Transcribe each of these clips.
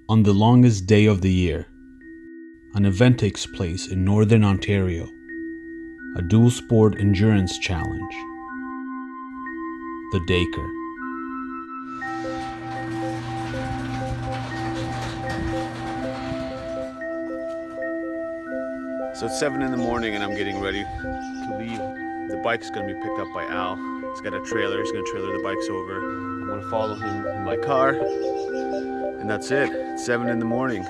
On the longest day of the year, an event takes place in Northern Ontario, a dual sport endurance challenge, the Dacre. So it's 7 in the morning and I'm getting ready to leave. The bike's gonna be picked up by Al. He's got a trailer, he's gonna trailer the bikes over. I'm gonna follow him in my car. And that's it, it's 7 in the morning.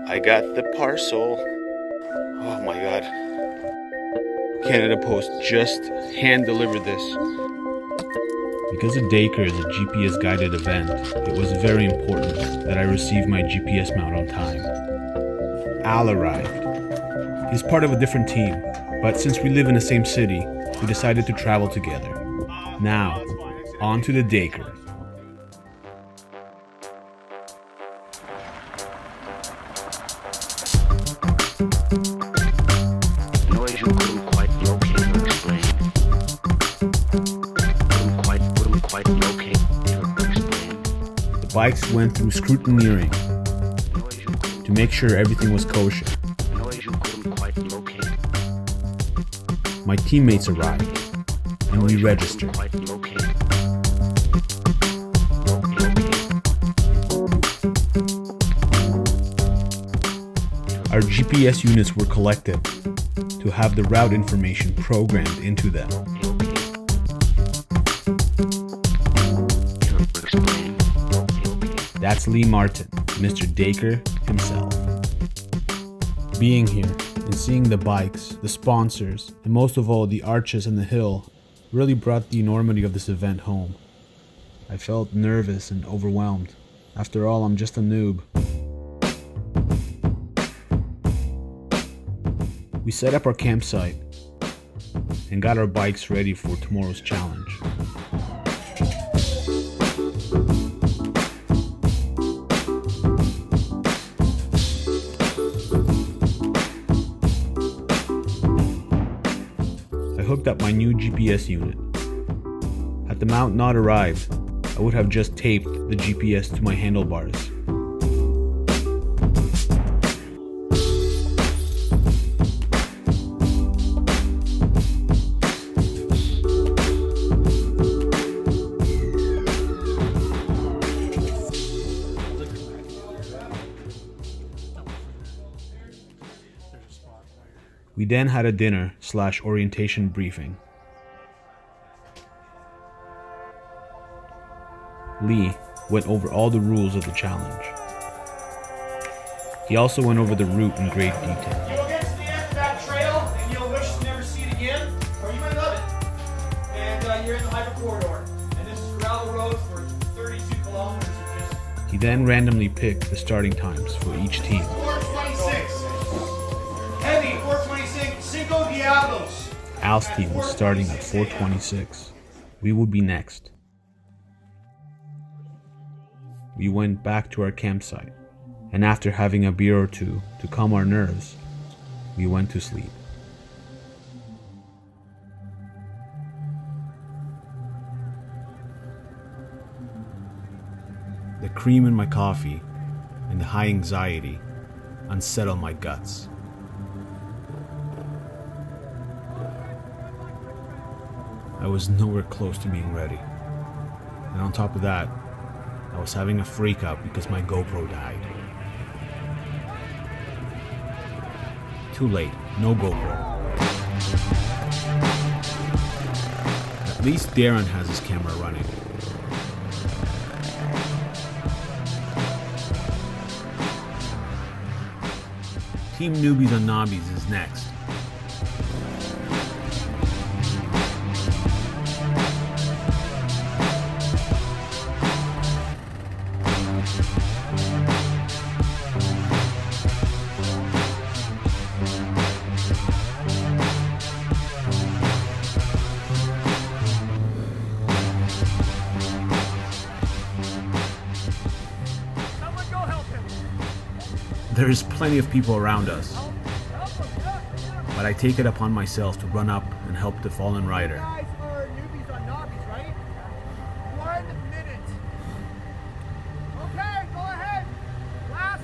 I got the parcel. Oh my God. Canada Post just hand delivered this. Because the Dacre is a GPS guided event, it was very important that I receive my GPS mount on time. Al arrived. He's part of a different team, but since we live in the same city, we decided to travel together. Now, on to the Dacre. Noise you couldn't quite locate or explain. Couldn't quite locate or explain. The bikes went through scrutineering to make sure everything was kosher. Noise you couldn't quite locate. My teammates arrived, and we registered. Quite locate. Our GPS units were collected to have the route information programmed into them. That's Lee Martin, Mr. Dacre himself. Being here and seeing the bikes, the sponsors, and most of all the arches and the hill really brought the enormity of this event home. I felt nervous and overwhelmed. After all, I'm just a noob. We set up our campsite and got our bikes ready for tomorrow's challenge. I hooked up my new GPS unit. Had the mount not arrived, I would have just taped the GPS to my handlebars. We then had a dinner/orientation briefing. Lee went over all the rules of the challenge. He also went over the route in great detail. You'll get to the end of that trail and you'll wish to never see it again, or you might love it. And you're in the hyper corridor. And this is gravel road for 32 kilometers of just... He then randomly picked the starting times for each team. 426. Heavy, 426. Cinco Diablos. Al's team was starting at 426. We would be next. We went back to our campsite, and after having a beer or two to calm our nerves, we went to sleep. The cream in my coffee and the high anxiety unsettled my guts. I was nowhere close to being ready. And on top of that, I was having a freak out because my GoPro died. Too late, no GoPro. At least Darren has his camera running. Team Newbies on Nobbies is next. There is plenty of people around us, but I take it upon myself to run up and help the fallen rider. Guys are newbies on Nobbies, right? 1 minute. Okay, go ahead. Last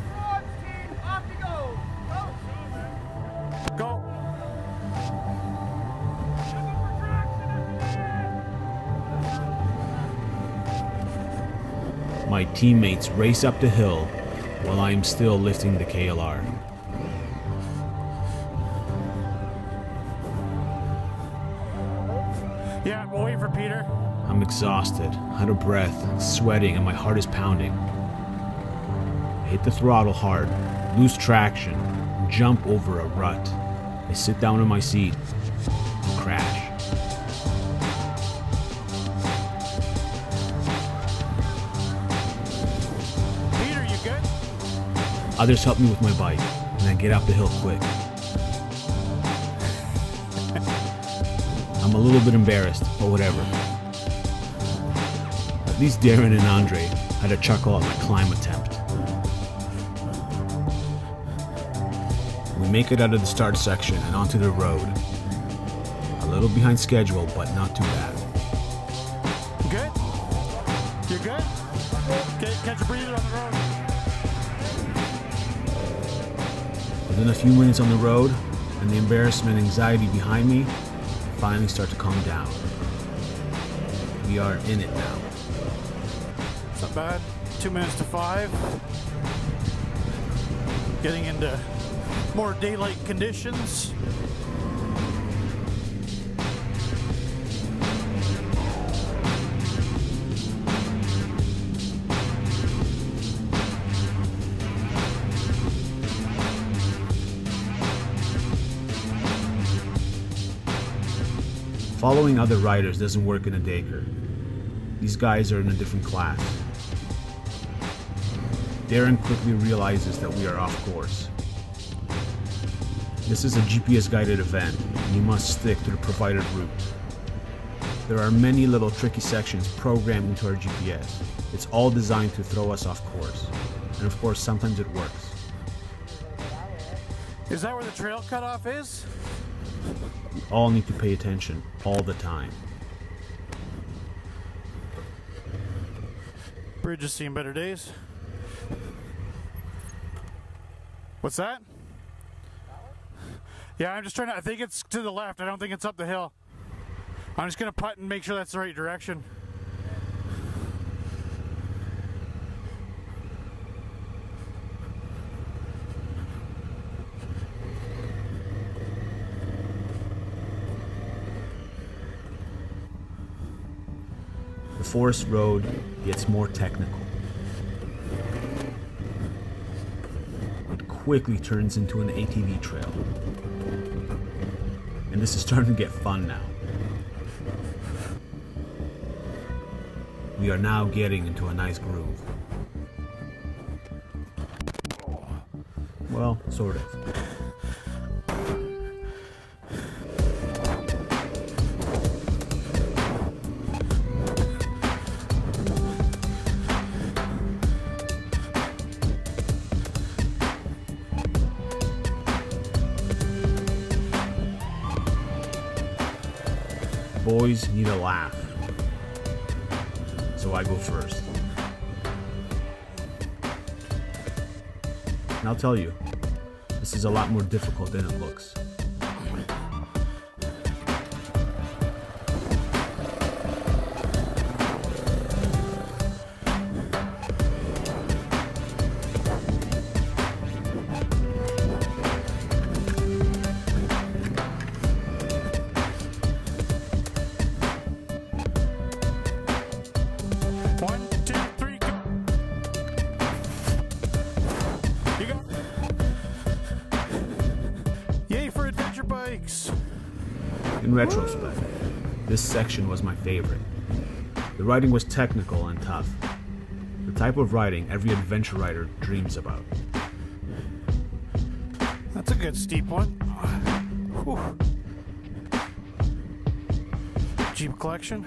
My teammates race up the hill while I am still lifting the KLR. Yeah, we'll wait for Peter. I'm exhausted, out of breath, sweating, and my heart is pounding. I hit the throttle hard, lose traction, and jump over a rut. I sit down in my seat and crash. Peter, you good? Others help me with my bike, and I get up the hill quick. I'm a little bit embarrassed, but whatever. At least Darren and Andre had a chuckle at my climb attempt. We make it out of the start section and onto the road. A little behind schedule, but not too bad. Good? You good? Okay, catch a breather on the road. Within a few minutes on the road, and the embarrassment and anxiety behind me, I finally start to calm down. We are in it now. It's not bad. 2 minutes to 5. Getting into more daylight conditions. Following other riders doesn't work in a Dacre. These guys are in a different class. Darren quickly realizes that we are off course. This is a GPS guided event, and you must stick to the provided route. There are many little tricky sections programmed into our GPS. It's all designed to throw us off course. And of course, sometimes it works. Is that where the trail cutoff is? We all need to pay attention all the time. Bridge has seen better days. What's that? Yeah, I'm just trying to, I think it's to the left. I don't think it's up the hill. I'm just going to putt and make sure that's the right direction. The forest road gets more technical. It quickly turns into an ATV trail. And this is starting to get fun now. We are now getting into a nice groove. Well, sort of. Boys need a laugh, so I go first. And I'll tell you, this is a lot more difficult than it looks. In retrospect, this section was my favorite. The riding was technical and tough. The type of riding every adventure rider dreams about. That's a good steep one. Whew. Jeep collection.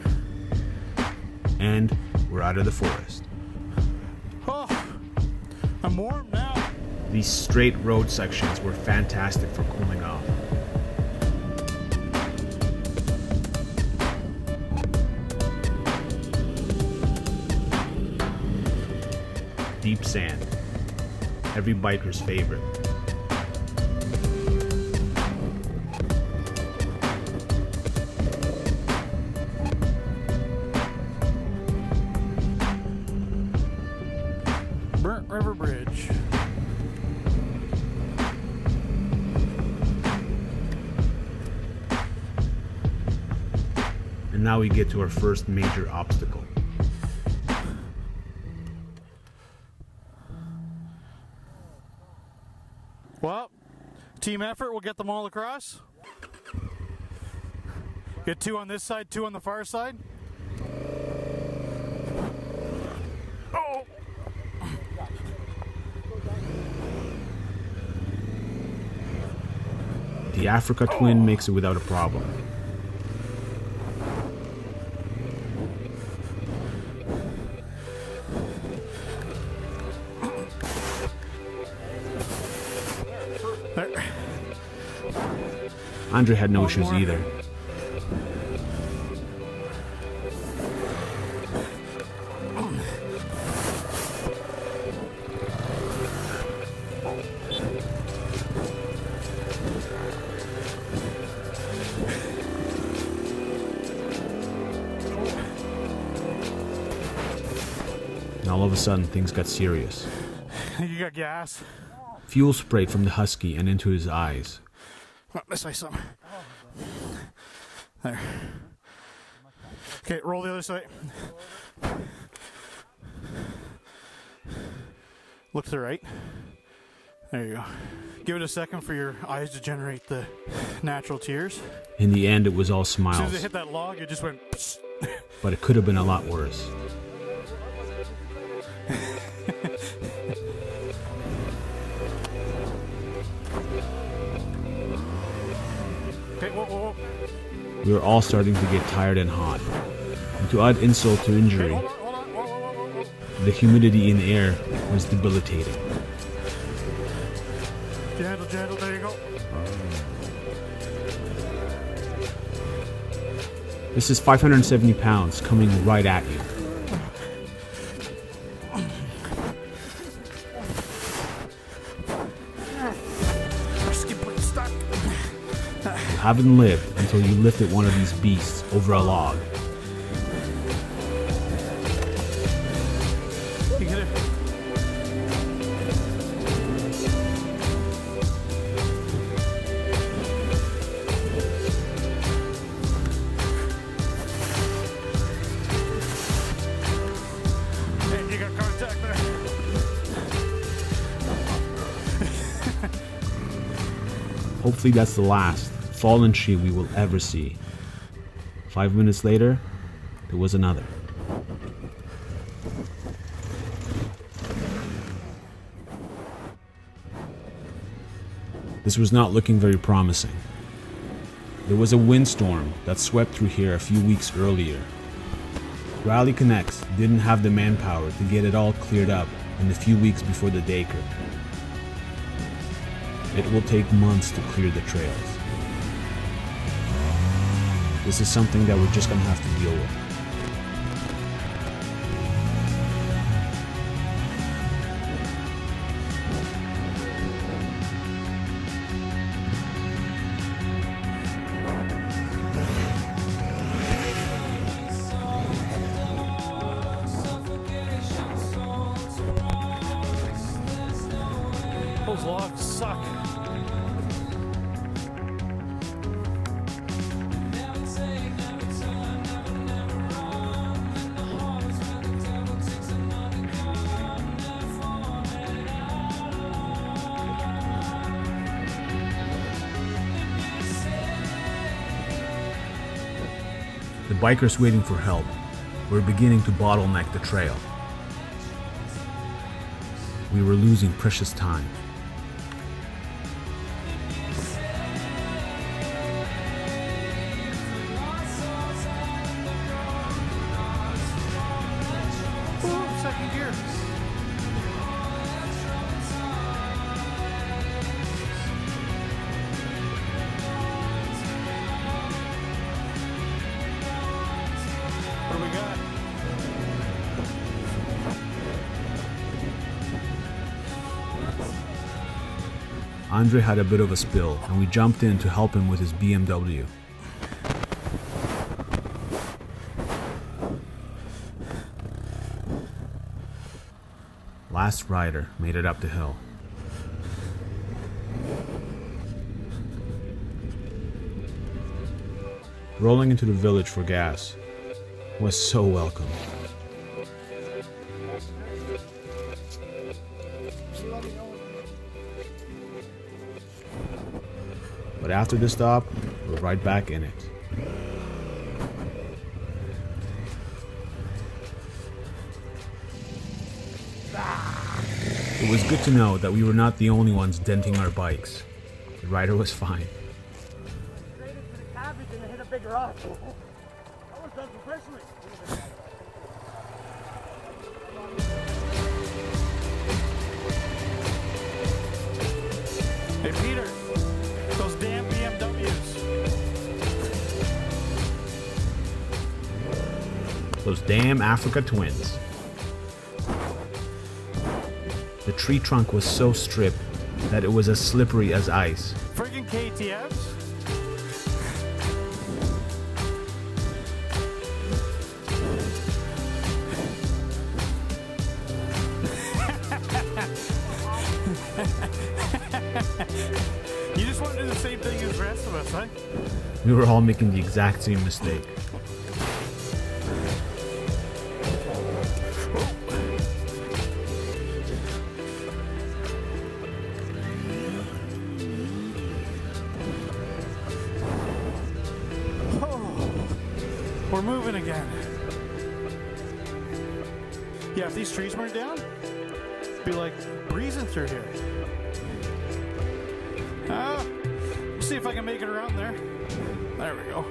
And we're out of the forest. Oh, I'm warm now. These straight road sections were fantastic for cooling off. Deep sand, every biker's favorite. bridge. And now we get to our first major obstacle. Well, team effort, we'll get them all across. Get 2 on this side, 2 on the far side. Oh! The Africa twin makes it without a problem. There. Andre had no issues either. And all of a sudden, things got serious. You got gas? Fuel sprayed from the Husky and into his eyes. Oh, this way some. There. Okay, roll the other side. Look to the right. There you go. Give it a second for your eyes to generate the natural tears. In the end, it was all As soon as smiles, it hit that log, it just went. Psst. but it could have been a lot worse. Okay, whoa, whoa, whoa. We were all starting to get tired and hot. And to add insult to injury, Hold on, hold on, whoa, whoa, whoa, whoa. the humidity in the air was debilitating. Gentle, gentle, there you go. This is 570 pounds coming right at you. Skip went stuck. You haven't lived until you lifted one of these beasts over a log. You get it? And you got contact there. Hopefully that's the last fallen tree we will ever see. 5 minutes later, there was another. This was not looking very promising. There was a windstorm that swept through here a few weeks earlier. Rally Connects didn't have the manpower to get it all cleared up in the few weeks before the Dacre. It will take months to clear the trails. This is something that we're just gonna have to deal with. Those logs suck. The bikers waiting for help were beginning to bottleneck the trail. We were losing precious time. Ooh, second gear. What do we got? Andre had a bit of a spill, and we jumped in to help him with his BMW. last rider made it up the hill. Rolling into the village for gas was so welcome. But after the stop, we're right back in it. It was good to know that we were not the only ones denting our bikes. The rider was fine. Hey Peter, those damn BMWs. Those damn Africa twins. The tree trunk was so stripped that it was as slippery as ice. Friggin' KTFs? You just want to do the same thing as the rest of us, huh? We were all making the exact same mistake. We're moving again. Yeah, if these trees weren't down, it'd be like breezing through here. We'll see if I can make it around there. There we go.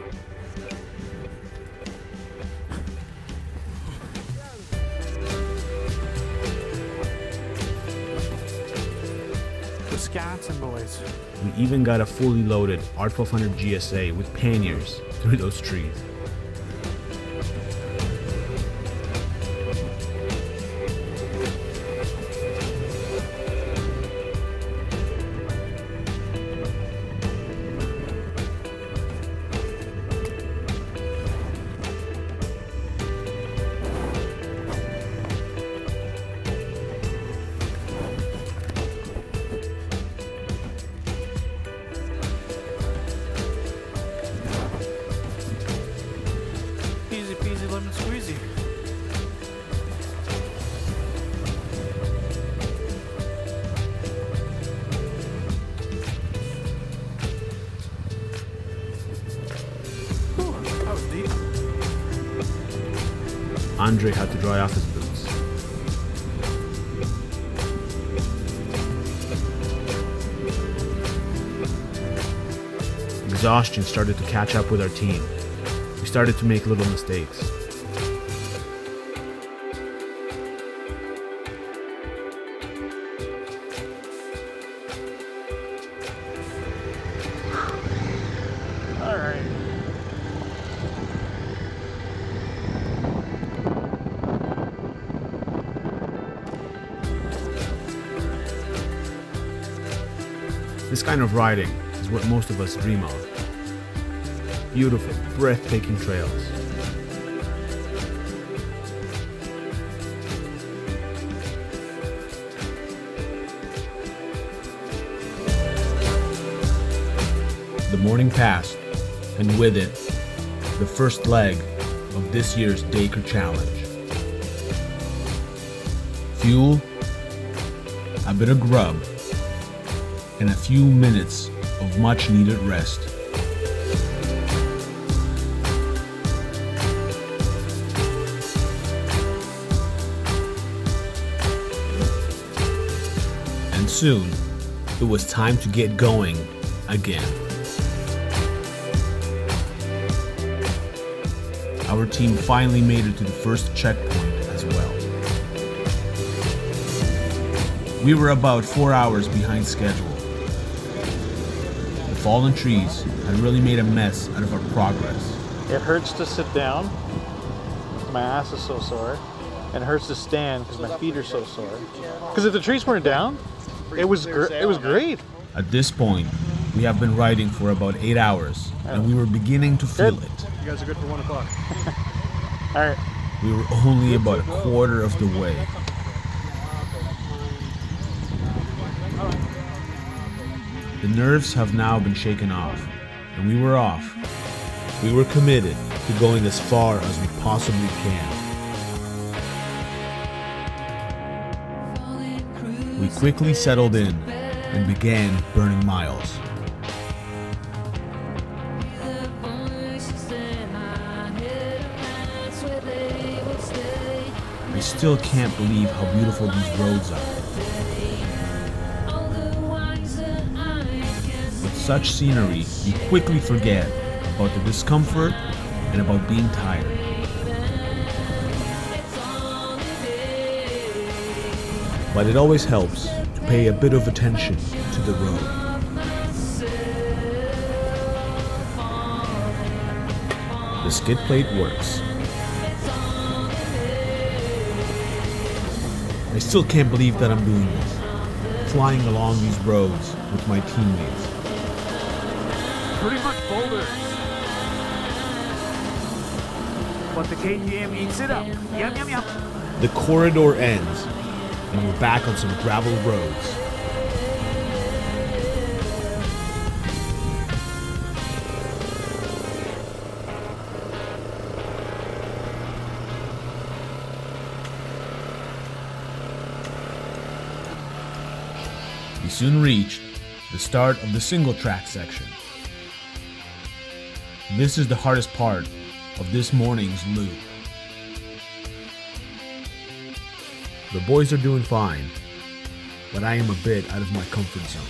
Wisconsin boys. We even got a fully loaded R1200 GSA with panniers through those trees. Easy peasy lemon squeezy. Whew, that was deep. Andre had to dry off his boots. Exhaustion started to catch up with our team. We started to make little mistakes. All right. This kind of riding is what most of us dream of. Beautiful, breathtaking trails. The morning passed, and with it, the first leg of this year's Dacre Challenge. Fuel, a bit of grub, and a few minutes of much needed rest. And soon, it was time to get going again. Our team finally made it to the first checkpoint as well. We were about 4 hours behind schedule. The fallen trees had really made a mess out of our progress. It hurts to sit down. My ass is so sore. And it hurts to stand because my feet are so sore. Because if the trees weren't down, it was great. At this point, we have been riding for about 8 hours, and we were beginning to feel it. You guys are good for 1 o'clock. All right. We were only about a quarter of the way. The nerves have now been shaken off, and we were off. We were committed to going as far as we possibly can. We quickly settled in and began burning miles. I still can't believe how beautiful these roads are. With such scenery, you quickly forget about the discomfort and about being tired. But it always helps to pay a bit of attention to the road. The skid plate works. I still can't believe that I'm doing this, flying along these roads with my teammates. Pretty much boulders. But the KTM eats it up. Yum, yum, yum. The corridor ends, and we're back on some gravel roads. We soon reached the start of the single track section. This is the hardest part of this morning's loop. The boys are doing fine, but I am a bit out of my comfort zone.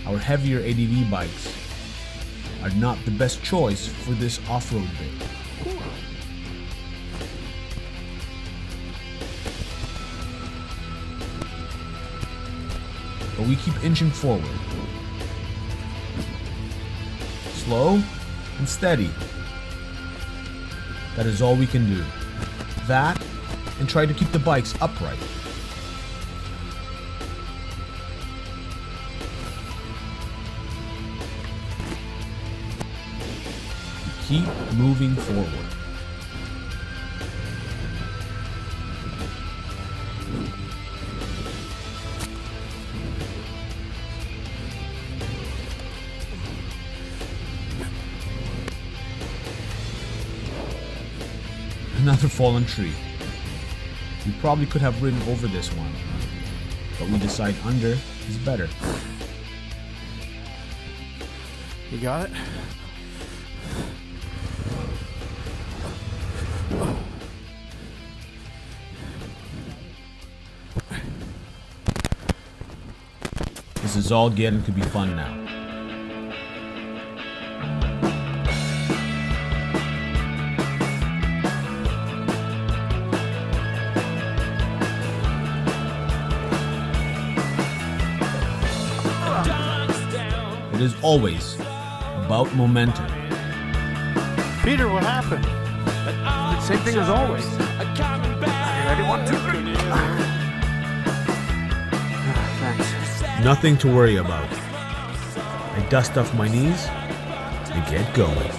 Our heavier ADV bikes are not the best choice for this off-road bit. But we keep inching forward. Slow and steady. That is all we can do. That, and try to keep the bikes upright. Keep moving forward. Another fallen tree. We probably could have ridden over this one, but we decide under is better. You got it? This is all getting to be fun now. It is always about momentum. Peter, what happened? Same thing as always. Ready? 1, 2, 3. Thanks. Nothing to worry about. I dust off my knees and get going.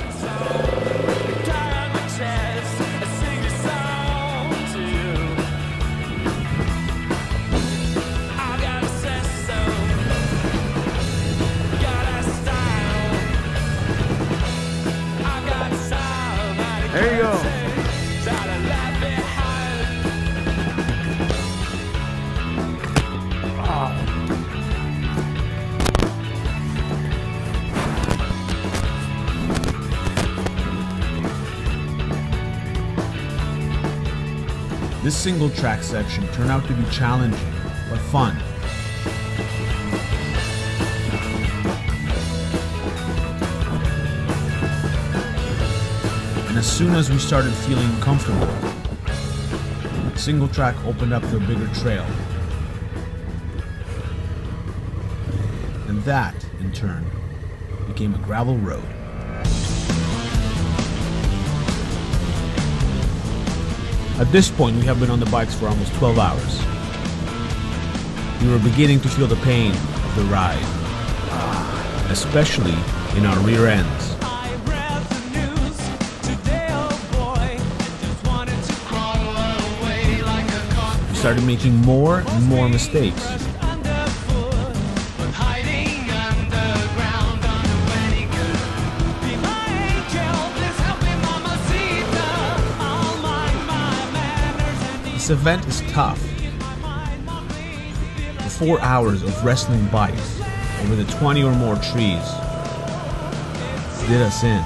There you go. This single track section turned out to be challenging, but fun. And as soon as we started feeling comfortable, single track opened up to a bigger trail. And that, in turn, became a gravel road. At this point, we have been on the bikes for almost 12 hours. We were beginning to feel the pain of the ride, especially in our rear ends. We started making more and more mistakes. This event is tough. The 4 hours of wrestling bikes over the 20 or more trees did us in.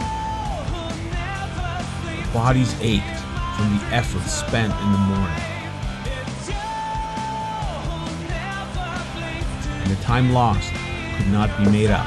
Our bodies ached from the effort spent in the morning. And the time lost could not be made up.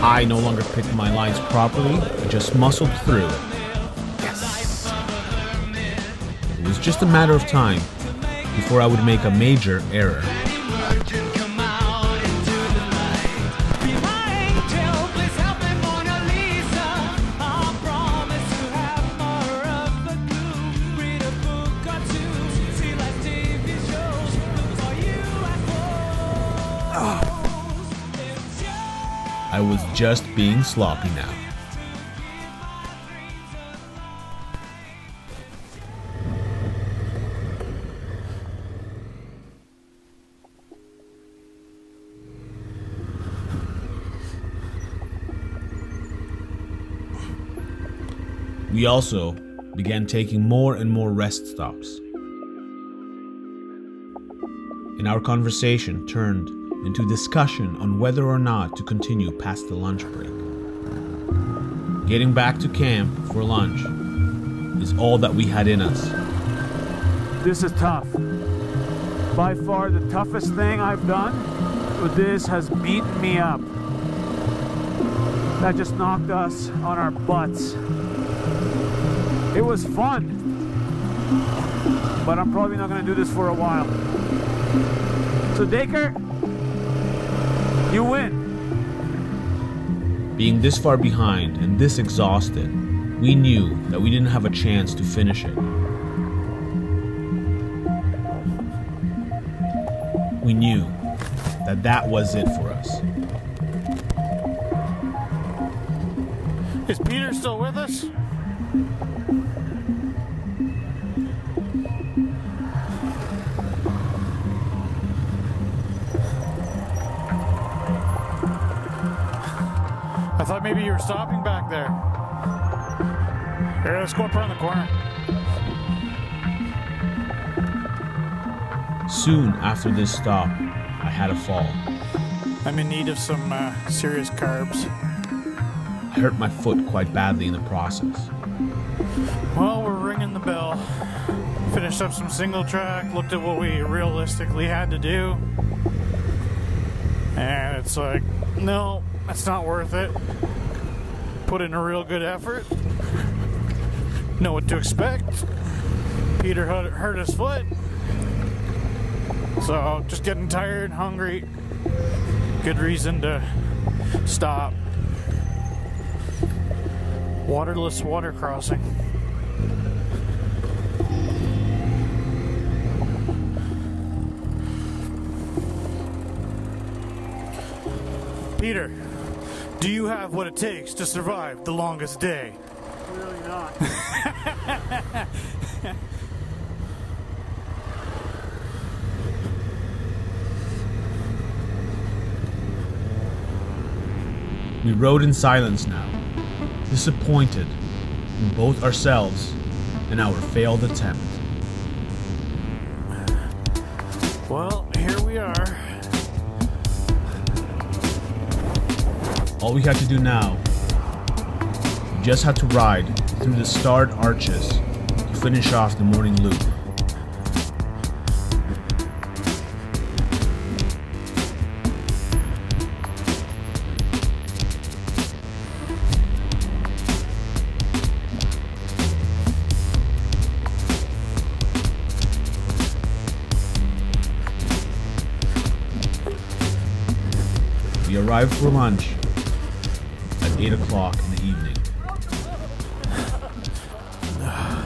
I no longer picked my lines properly, I just muscled through it. Yes! It was just a matter of time before I would make a major error. I was just being sloppy now. We also began taking more and more rest stops. And our conversation turned into discussion on whether or not to continue past the lunch break. Getting back to camp for lunch is all that we had in us. This is tough. By far the toughest thing I've done with this has beaten me up. That just knocked us on our butts. It was fun, but I'm probably not going to do this for a while. So Dacre, you win. Being this far behind and this exhausted, we knew that we didn't have a chance to finish it. We knew that that was it for us. Is Peter still with us? I thought maybe you were stopping back there. Here, let's go up around the corner. Soon after this stop, I had a fall. I'm in need of some serious carbs. I hurt my foot quite badly in the process. Well, we're ringing the bell. Finished up some single track, looked at what we realistically had to do. And it's like, no, that's not worth it. Put in a real good effort. Know what to expect. Peter hurt his foot. So, just getting tired, hungry. Good reason to stop. Waterless water crossing. Peter, do you have what it takes to survive the longest day? Clearly not. We rode in silence now, disappointed in both ourselves and our failed attempt. Well, here we are. All we had to do now, we just had to ride through the starred arches to finish off the morning loop. We arrived for lunch 8 o'clock in the evening.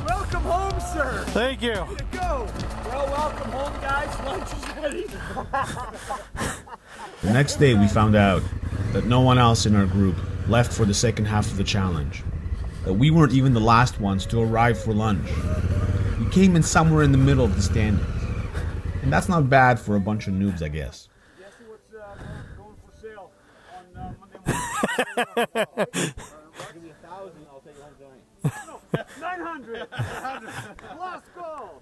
Welcome home, sir. Thank you. Way to go. Well, welcome home, guys. Lunch is ready. The next day, we found out that no one else in our group left for the second half of the challenge. That we weren't even the last ones to arrive for lunch. We came in somewhere in the middle of the standings. And that's not bad for a bunch of noobs, I guess. Guess what's going for sale on Monday morning? Give me 1,000, I'll take 900. 900. Lost goal.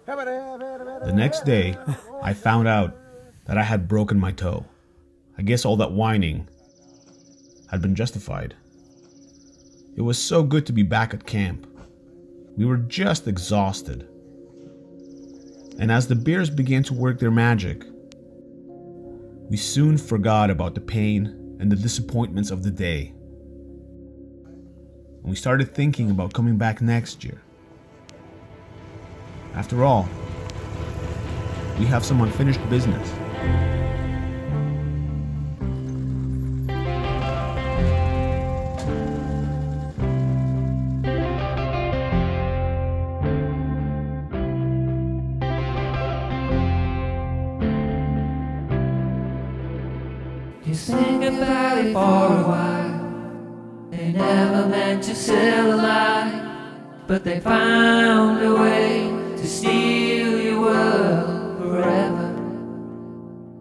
The next day, I found out that I had broken my toe. I guess all that whining had been justified. It was so good to be back at camp. We were just exhausted. And as the beers began to work their magic, we soon forgot about the pain and the disappointments of the day. And we started thinking about coming back next year. After all, we have some unfinished business. You think about it for a while. They never meant to sell a lie, but they found a way to steal your world forever.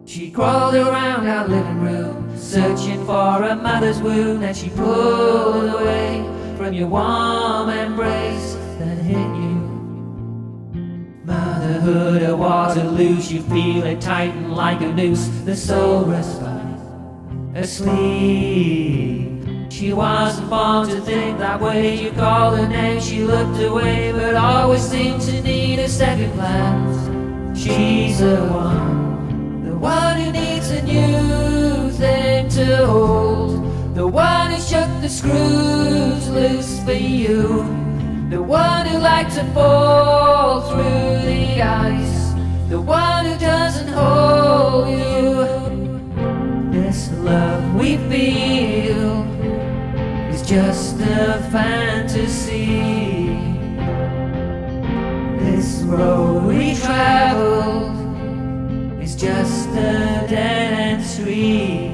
She crawled around our living room, searching for a mother's wound that she pulled away from your warm embrace that hit you. Motherhood of Waterloo, you feel it tighten like a noose, the soul respite asleep. She wasn't born to think that way. You called her name, she looked away, but always seemed to need a second glance. She's the one who needs a new thing to hold, the one who shook the screws loose for you, the one who liked to fall through the ice, the one who doesn't hold you. This love we feel is just a fantasy. This road we traveled is just a dead-end street.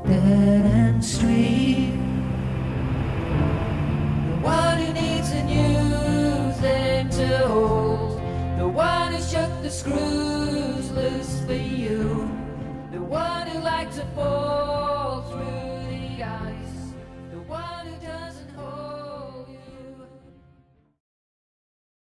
Dead-end street. The one who needs a new thing to hold, the one who shook the screws loose for you, the one who liked to fall through